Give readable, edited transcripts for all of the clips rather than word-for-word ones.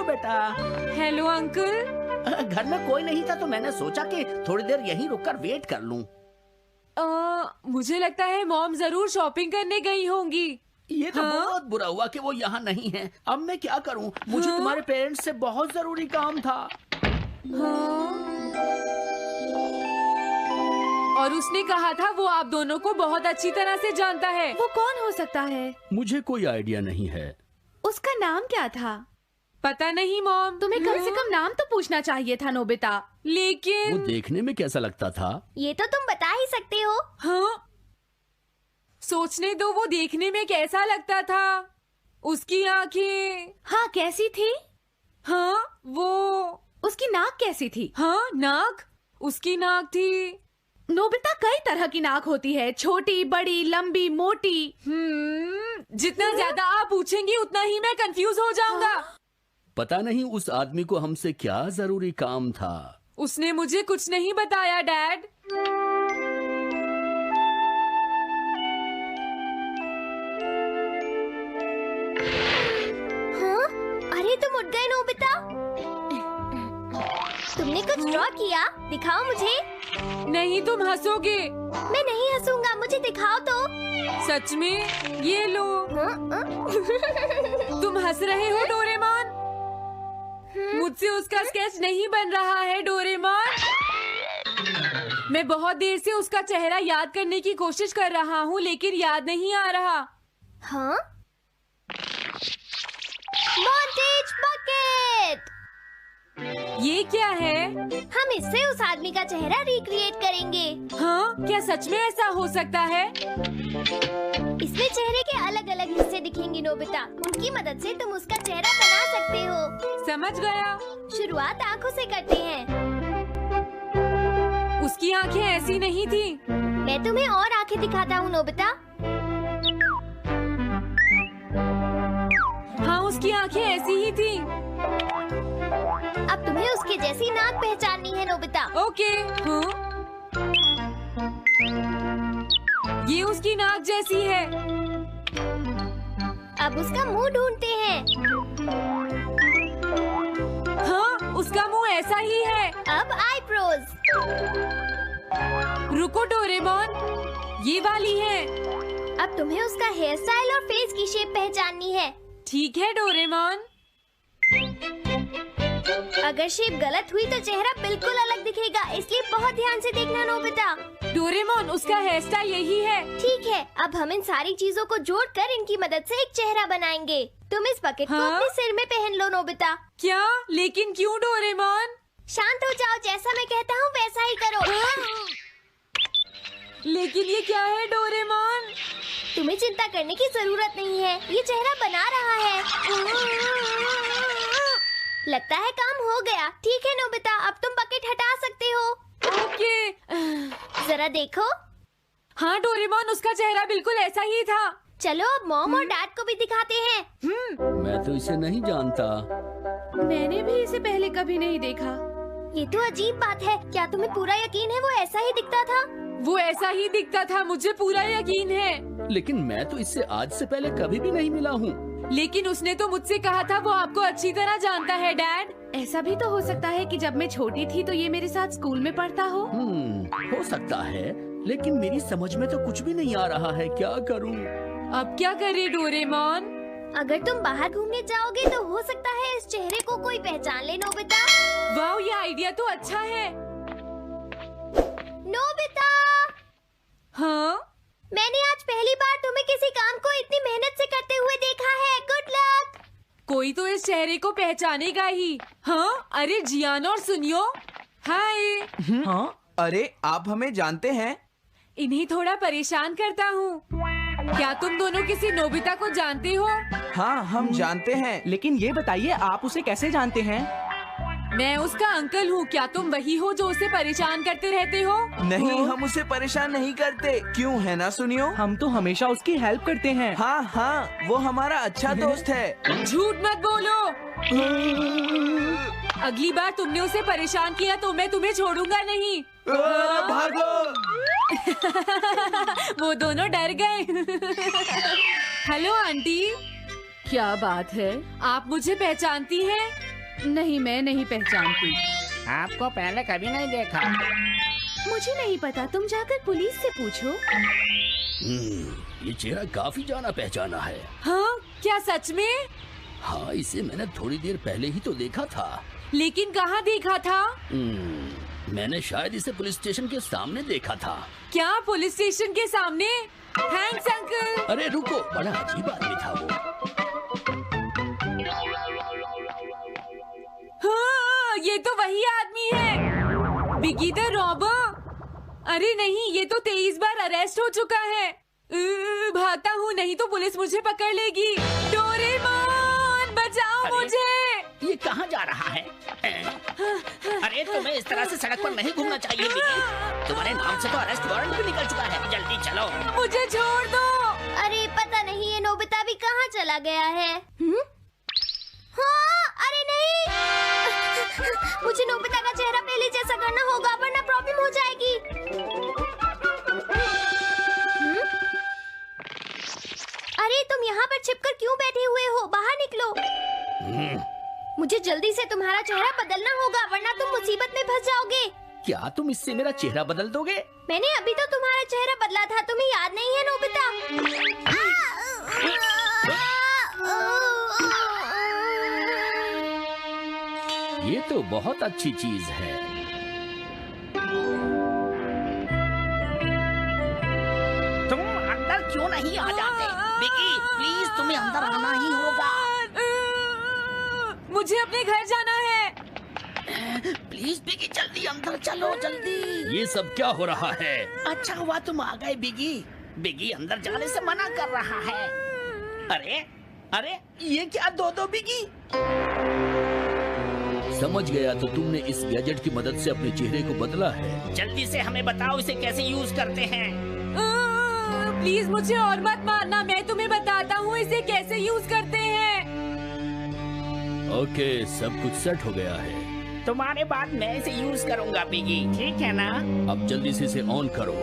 बेटा। Hello uncle. घर में कोई नहीं था तो मैंने सोचा कि थोड़ी देर यहीं रुककर वेट कर लूं। मुझे लगता है मॉम जरूर शॉपिंग करने गई होंगी। ये तो हाँ? बहुत बुरा हुआ कि वो यहाँ नहीं है। अब मैं क्या करूं? मुझे तुम्हारे पेरेंट्स से बहुत जरूरी काम था। और उसने कहा था वो आप दोनों को बहुत अच्छी तरह से जानता है। वो कौन हो सकता है? मुझे कोई आइडिया नहीं है। उसका नाम क्या था? पता नहीं मॉम। तुम्हें कम से कम नाम तो पूछना चाहिए था नोबिता। लेकिन वो देखने में कैसा लगता था? ये तो तुम बता ही सकते हो। हाँ, सोचने दो वो देखने में कैसा लगता था। उसकी आंखें। हाँ, कैसी थी? हाँ, वो उसकी नाक कैसी थी? हाँ, नाक। उसकी नाक थी। नोबिता, कई तरह की नाक होती है, छोटी, बड़ी, लंबी, मोटी। जितना ज्यादा आप पूछेंगी उतना ही मैं कंफ्यूज हो जाऊंगा। पता नहीं उस आदमी को हमसे क्या जरूरी काम था। उसने मुझे कुछ नहीं बताया डैड। हाँ? अरे तुम उठ गए नोबिता। तुमने कुछ ड्रॉ किया? दिखाओ मुझे। नहीं, तुम हंसोगे। मैं नहीं हंसूंगा, मुझे दिखाओ तो। सच में? ये लो। हाँ? तुम हंस रहे हो डोरेमोन? मुझसे उसका स्केच नहीं बन रहा है डोरेमोन। मैं बहुत देर से उसका चेहरा याद करने की कोशिश कर रहा हूँ लेकिन याद नहीं आ रहा। हाँ? Montage bucket. ये क्या है? हम इससे उस आदमी का चेहरा रिक्रिएट करेंगे। हाँ, क्या सच में ऐसा हो सकता है? इसमें चेहरे के अलग अलग हिस्से दिखेंगे नोबिता। उनकी मदद से तुम उसका चेहरा बना सकते हो। समझ गया। शुरुआत आंखों से करते हैं। उसकी आंखें ऐसी नहीं थी। मैं तुम्हें और आंखें दिखाता हूँ नोबिता। हाँ, उसकी आंखें ऐसी ही थी। अब तुम्हें उसके जैसी नाक पहचाननी है नोबिता। ओके। हाँ? ये उसकी नाक जैसी है। अब उसका मुंह ढूंढते हैं। हाँ, उसका मुंह ऐसा ही है। अब आईब्रोज। रुको डोरेमोन, ये वाली है। अब तुम्हें उसका हेयर स्टाइल और फेस की शेप पहचाननी है। ठीक है डोरेमोन। अगर शेप गलत हुई तो चेहरा बिल्कुल अलग दिखेगा, इसलिए बहुत ध्यान से देखना नोबिता। डोरेमोन, उसका हेयर स्टाइल यही है। ठीक है, अब हम इन सारी चीजों को जोड़कर इनकी मदद से एक चेहरा बनाएंगे। तुम इस बकेट को हाँ? अपने सिर में पहन लो नोबिता। क्या? लेकिन क्यों डोरेमोन? शांत हो जाओ, जैसा मैं कहता हूँ वैसा ही करो। लेकिन ये क्या है डोरेमोन? तुम्हें चिंता करने की जरूरत नहीं है, ये चेहरा बना रहा है। लगता है काम हो गया। ठीक है नोबिता, अब तुम बकेट हटा सकते हो। ओके। जरा देखो। हाँ डोरेमोन, उसका चेहरा बिल्कुल ऐसा ही था। चलो अब मॉम और डैड को भी दिखाते हैं। मैं तो इसे नहीं जानता। मैंने भी इसे पहले कभी नहीं देखा। ये तो अजीब बात है। क्या तुम्हें पूरा यकीन है वो ऐसा ही दिखता था? वो ऐसा ही दिखता था, मुझे पूरा यकीन है। लेकिन मैं तो इससे आज से पहले कभी भी नहीं मिला हूँ। लेकिन उसने तो मुझसे कहा था वो आपको अच्छी तरह जानता है डैड। ऐसा भी तो हो सकता है कि जब मैं छोटी थी तो ये मेरे साथ स्कूल में पढ़ता हो। हो सकता है, लेकिन मेरी समझ में तो कुछ भी नहीं आ रहा है। क्या करूँ? अब क्या करे डोरेमोन? अगर तुम बाहर घूमने जाओगे तो हो सकता है इस चेहरे को कोई पहचान ले नोबिता। वाह, ये आइडिया तो अच्छा है। नोबिता, हाँ? मैंने आज पहली बार तुम्हें किसी काम को इतनी मेहनत से करते हुए देखा है। Good luck. कोई तो इस चेहरे को पहचानेगा ही। हाँ? अरे जियान और सुनियो, हाय। हाँ? अरे आप हमें जानते हैं? इन्हें थोड़ा परेशान करता हूँ। क्या तुम दोनों किसी नोबिता को जानते हो? हाँ, हम जानते हैं, लेकिन ये बताइए आप उसे कैसे जानते हैं? मैं उसका अंकल हूँ। क्या तुम वही हो जो उसे परेशान करते रहते हो? नहीं, हम उसे परेशान नहीं करते। क्यों, है ना सुनियो? हम तो हमेशा उसकी हेल्प करते हैं। हाँ हाँ, वो हमारा अच्छा दोस्त है। झूठ मत बोलो। अगली बार तुमने उसे परेशान किया तो मैं तुम्हें छोड़ूंगा नहीं। भागो। वो दोनों डर गए। Hello aunty. क्या बात है? आप मुझे पहचानती हैं? नहीं, मैं नहीं पहचानती। आपको पहले कभी नहीं देखा। मुझे नहीं पता, तुम जाकर पुलिस से पूछो। ये चेहरा काफी जाना पहचाना है। हाँ, क्या सच में? हाँ, इसे मैंने थोड़ी देर पहले ही तो देखा था। लेकिन कहाँ देखा था? मैंने शायद इसे पुलिस स्टेशन के सामने देखा था। क्या पुलिस स्टेशन के सामने? Thanks uncle. अरे रुको, बड़ा अजीब आदमी था वो। हाँ, ये तो वही आदमी है, बिगी द रॉबर। अरे नहीं, ये तो 23 बार अरेस्ट हो चुका है। भागता हूँ, नहीं तो पुलिस मुझे पकड़ लेगी। डोरेमोन, बचाओ मुझे। ये कहाँ जा रहा है? अरे तुम्हें इस तरह से सड़क पर नहीं घूमना चाहिए बिगी। तुम्हारे नाम से तो अरेस्ट वारंट भी निकल चुका है। जल्दी चलो। मुझे छोड़ दो। अरे पता नहीं ये नोबिता भी कहाँ चला गया है। हाँ, अरे नहीं। मुझे नोबिता का चेहरा पहले जैसा करना होगा, वरना प्रॉब्लम हो जाएगी। अरे तुम यहाँ पर छिपकर क्यों बैठे हुए हो? बाहर निकलो। मुझे जल्दी से तुम्हारा चेहरा बदलना होगा, वरना तुम मुसीबत में फंस जाओगे। क्या तुम इससे मेरा चेहरा बदल दोगे? मैंने अभी तो तुम्हारा चेहरा बदला था, तुम्हें याद नहीं है नोबिता? ये तो बहुत अच्छी चीज है। तुम अंदर क्यों नहीं आ जाते? बिगी, प्लीज तुम्हें अंदर आना ही होगा। मुझे अपने घर जाना है। प्लीज बिगी, जल्दी अंदर चलो, जल्दी। ये सब क्या हो रहा है? अच्छा हुआ तुम आ गए बिगी। बिगी अंदर जाने से मना कर रहा है। अरे अरे, ये क्या दो बिगी? समझ गया, तो तुमने इस गैजेट की मदद से अपने चेहरे को बदला है। जल्दी से हमें बताओ इसे कैसे यूज करते हैं। प्लीज मुझे और मत मारना, मैं तुम्हें बताता हूँ इसे कैसे यूज करते हैं। ओके, सब कुछ सेट हो गया है। तुम्हारे बाद मैं इसे यूज करूंगा बिगी, ठीक है ना? अब जल्दी से इसे ऑन करो।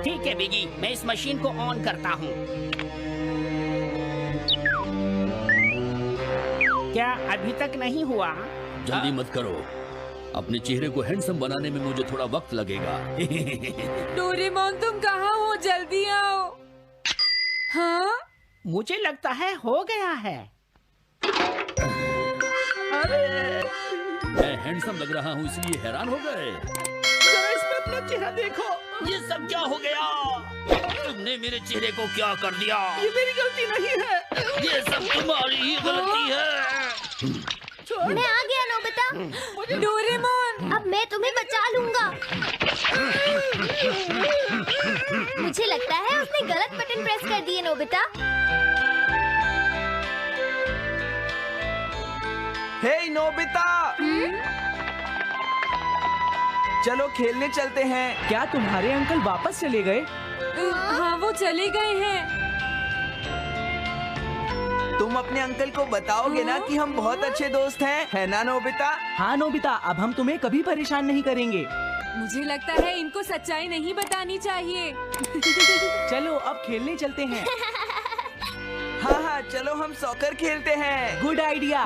ठीक है बिगी, मैं इस मशीन को ऑन करता हूँ। क्या अभी तक नहीं हुआ? जल्दी मत करो, अपने चेहरे को हैंडसम बनाने में मुझे थोड़ा वक्त लगेगा। डोरेमोन, तुम कहाँ हो? जल्दी आओ। हाँ, मुझे लगता है हो गया है। अरे मैं हैंडसम लग रहा हूँ, इसलिए हैरान हो गए। जरा इसमें अपना चेहरा देखो। ये सब क्या हो गया? तुमने मेरे चेहरे को क्या कर दिया? ये मेरी गलती नहीं है। ये सब तुम्हारी ही गलती है। मैं आ गया नोबिता। डोरेमोन, अब मैं तुम्हें बचा लूंगा। मुझे लगता है उसने गलत बटन प्रेस कर दिए नोबिता। हे नोबिता, चलो खेलने चलते हैं। क्या तुम्हारे अंकल वापस चले गए? हाँ, वो चले गए हैं। तुम अपने अंकल को बताओगे ना कि हम बहुत अच्छे दोस्त हैं, है ना नोबिता? हाँ नोबिता, अब हम तुम्हें कभी परेशान नहीं करेंगे। मुझे लगता है इनको सच्चाई नहीं बतानी चाहिए। चलो अब खेलने चलते हैं। हाँ हाँ, चलो हम सॉकर खेलते हैं। Good idea.